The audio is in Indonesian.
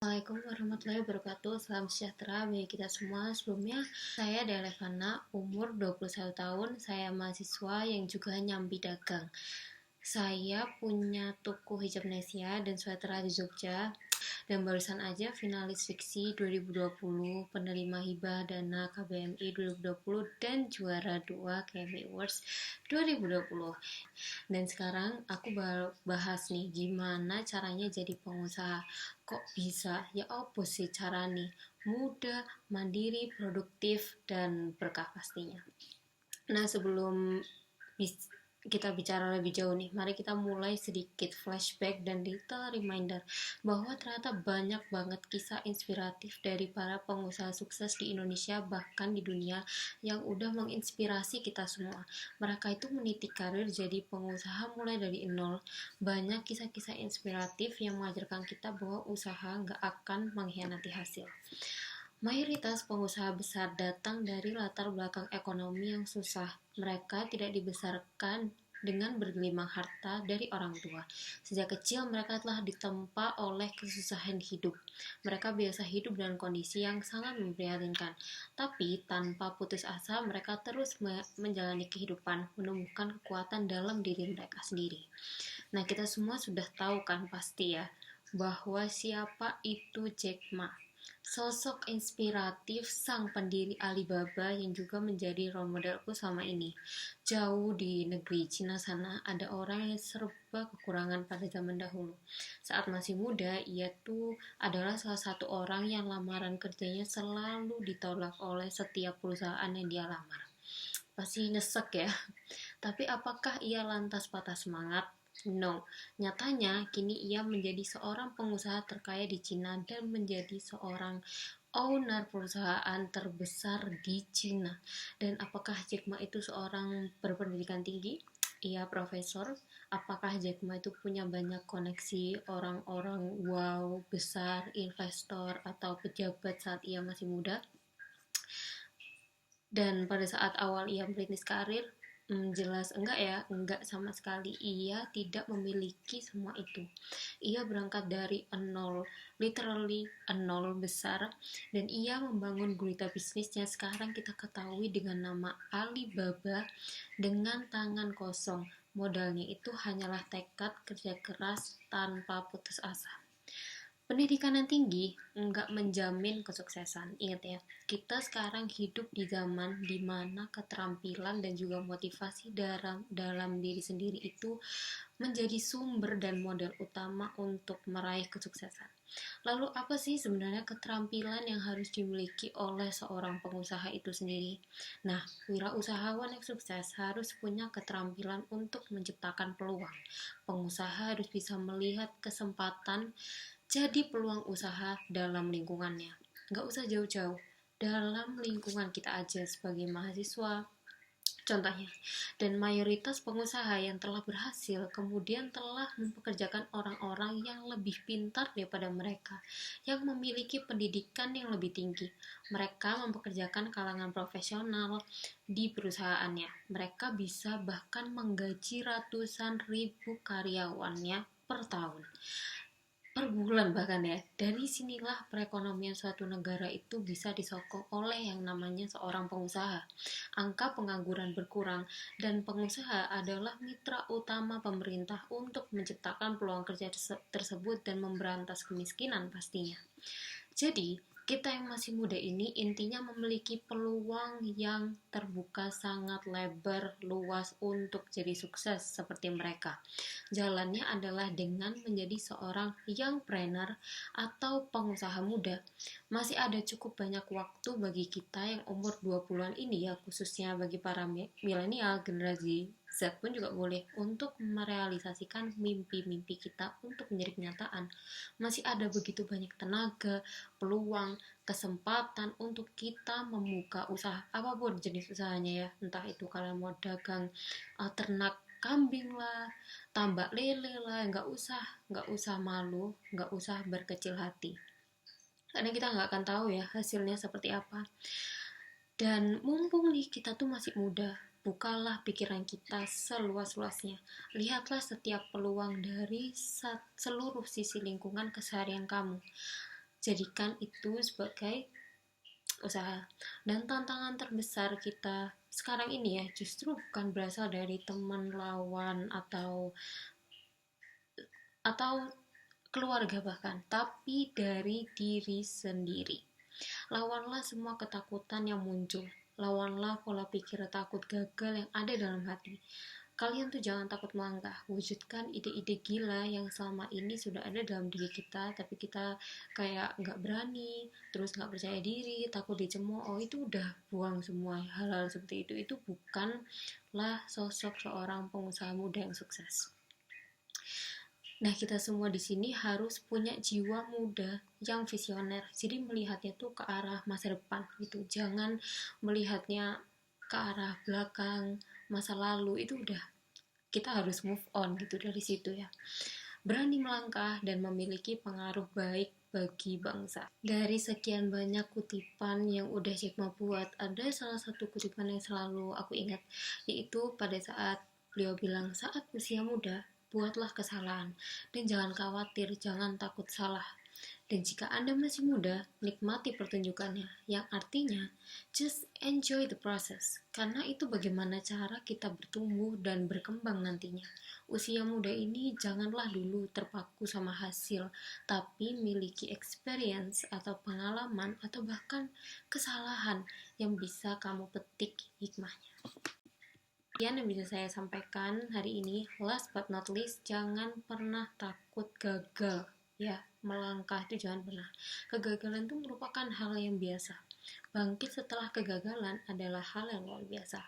Assalamualaikum warahmatullahi wabarakatuh. Salam sejahtera bagi kita semua. Sebelumnya, saya Delevana, umur 21 tahun. Saya mahasiswa yang juga nyambi dagang. Saya punya toko hijab Nesia dan sweater di Jogja. Dan barusan aja finalis fiksi 2020, penerima hibah dana KBMI 2020, dan juara 2 KBMI Awards 2020. Dan sekarang aku bahas nih gimana caranya jadi pengusaha. Kok bisa? Ya apa sih cara nih? Mudah, mandiri, produktif, dan berkah pastinya. Nah, sebelum kita bicara lebih jauh nih, mari kita mulai sedikit flashback dan little reminder bahwa ternyata banyak banget kisah inspiratif dari para pengusaha sukses di Indonesia bahkan di dunia yang udah menginspirasi kita semua. Mereka itu meniti karir jadi pengusaha mulai dari nol. Banyak kisah-kisah inspiratif yang mengajarkan kita bahwa usaha nggak akan mengkhianati hasil. Mayoritas pengusaha besar datang dari latar belakang ekonomi yang susah. Mereka tidak dibesarkan dengan bergelimang harta dari orang tua. Sejak kecil mereka telah ditempa oleh kesusahan hidup. Mereka biasa hidup dengan kondisi yang sangat memprihatinkan. Tapi tanpa putus asa mereka terus menjalani kehidupan, menumbuhkan kekuatan dalam diri mereka sendiri. Nah, kita semua sudah tahu kan pasti ya bahwa siapa itu Jack Ma. Sosok inspiratif sang pendiri Alibaba yang juga menjadi role modelku selama ini. Jauh di negeri Cina sana ada orang yang serba kekurangan pada zaman dahulu. Saat masih muda, ia tuh adalah salah satu orang yang lamaran kerjanya selalu ditolak oleh setiap perusahaan yang dia lamar. Pasti nyesek ya. Tapi apakah ia lantas patah semangat? No, nyatanya kini ia menjadi seorang pengusaha terkaya di Cina dan menjadi seorang owner perusahaan terbesar di Cina. Dan apakah Jack Ma itu seorang berpendidikan tinggi? Ia profesor. Apakah Jack Ma itu punya banyak koneksi orang-orang wow, besar, investor, atau pejabat saat ia masih muda? Dan pada saat awal ia merintis karir, jelas enggak ya, enggak sama sekali. Ia tidak memiliki semua itu. Ia berangkat dari nol, literally nol besar, dan ia membangun gurita bisnisnya sekarang kita ketahui dengan nama Alibaba dengan tangan kosong. Modalnya itu hanyalah tekad, kerja keras, tanpa putus asa. Pendidikan yang tinggi enggak menjamin kesuksesan. Ingat ya, kita sekarang hidup di zaman dimana keterampilan dan juga motivasi dalam diri sendiri itu menjadi sumber dan modal utama untuk meraih kesuksesan. Lalu apa sih sebenarnya keterampilan yang harus dimiliki oleh seorang pengusaha itu sendiri? Nah, wirausahawan yang sukses harus punya keterampilan untuk menciptakan peluang. Pengusaha harus bisa melihat kesempatan jadi peluang usaha dalam lingkungannya. Nggak usah jauh-jauh, dalam lingkungan kita aja sebagai mahasiswa, contohnya. Dan mayoritas pengusaha yang telah berhasil kemudian telah mempekerjakan orang-orang yang lebih pintar daripada mereka, yang memiliki pendidikan yang lebih tinggi. Mereka mempekerjakan kalangan profesional di perusahaannya. Mereka bisa bahkan menggaji ratusan ribu karyawannya per tahun, per bulan bahkan ya. Dari sinilah perekonomian suatu negara itu bisa disokong oleh yang namanya seorang pengusaha. Angka pengangguran berkurang dan pengusaha adalah mitra utama pemerintah untuk menciptakan peluang kerja tersebut dan memberantas kemiskinan pastinya. Jadi, kita yang masih muda ini intinya memiliki peluang yang terbuka sangat lebar, luas untuk jadi sukses seperti mereka. Jalannya adalah dengan menjadi seorang youngpreneur atau pengusaha muda. Masih ada cukup banyak waktu bagi kita yang umur 20-an ini ya, khususnya bagi para milenial, generasi Z pun juga boleh untuk merealisasikan mimpi-mimpi kita untuk menjadi kenyataan. Masih ada begitu banyak tenaga, peluang, kesempatan untuk kita membuka usaha apapun jenis usahanya ya. Entah itu kalian mau dagang ternak kambing lah, tambak lele lah, nggak usah malu, nggak usah berkecil hati. Karena kita nggak akan tahu ya hasilnya seperti apa. Dan mumpung nih kita tuh masih muda, bukalah pikiran kita seluas-luasnya. Lihatlah setiap peluang dari seluruh sisi lingkungan keseharian kamu. jadikan itu sebagai usaha. Dan tantangan terbesar kita sekarang ini ya justru bukan berasal dari teman lawan atau keluarga bahkan, tapi dari diri sendiri. Lawanlah semua ketakutan yang muncul. Lawanlah pola pikir takut gagal yang ada dalam hati. Kalian tuh jangan takut melangkah. Wujudkan ide-ide gila yang selama ini sudah ada dalam diri kita, tapi kita kayak nggak berani, terus nggak percaya diri, takut dicemooh. Oh, itu udah buang semua hal-hal seperti itu. Itu bukanlah sosok seorang pengusaha muda yang sukses. Nah, kita semua di sini harus punya jiwa muda yang visioner. Jadi melihatnya tuh ke arah masa depan gitu. Jangan melihatnya ke arah belakang, masa lalu. Itu udah, kita harus move on gitu dari situ ya. Berani melangkah dan memiliki pengaruh baik bagi bangsa. Dari sekian banyak kutipan yang udah Jack Ma buat, ada salah satu kutipan yang selalu aku ingat, yaitu pada saat beliau bilang, saat usia muda, buatlah kesalahan, dan jangan khawatir, jangan takut salah. Dan jika Anda masih muda, nikmati pertunjukannya, yang artinya just enjoy the process, karena itu bagaimana cara kita bertumbuh dan berkembang nantinya. Usia muda ini janganlah dulu terpaku sama hasil, tapi miliki experience atau pengalaman atau bahkan kesalahan yang bisa kamu petik hikmahnya. Yang bisa saya sampaikan hari ini, last but not least, jangan pernah takut gagal. Ya, melangkah itu jangan pernah. Kegagalan itu merupakan hal yang biasa. Bangkit setelah kegagalan adalah hal yang luar biasa.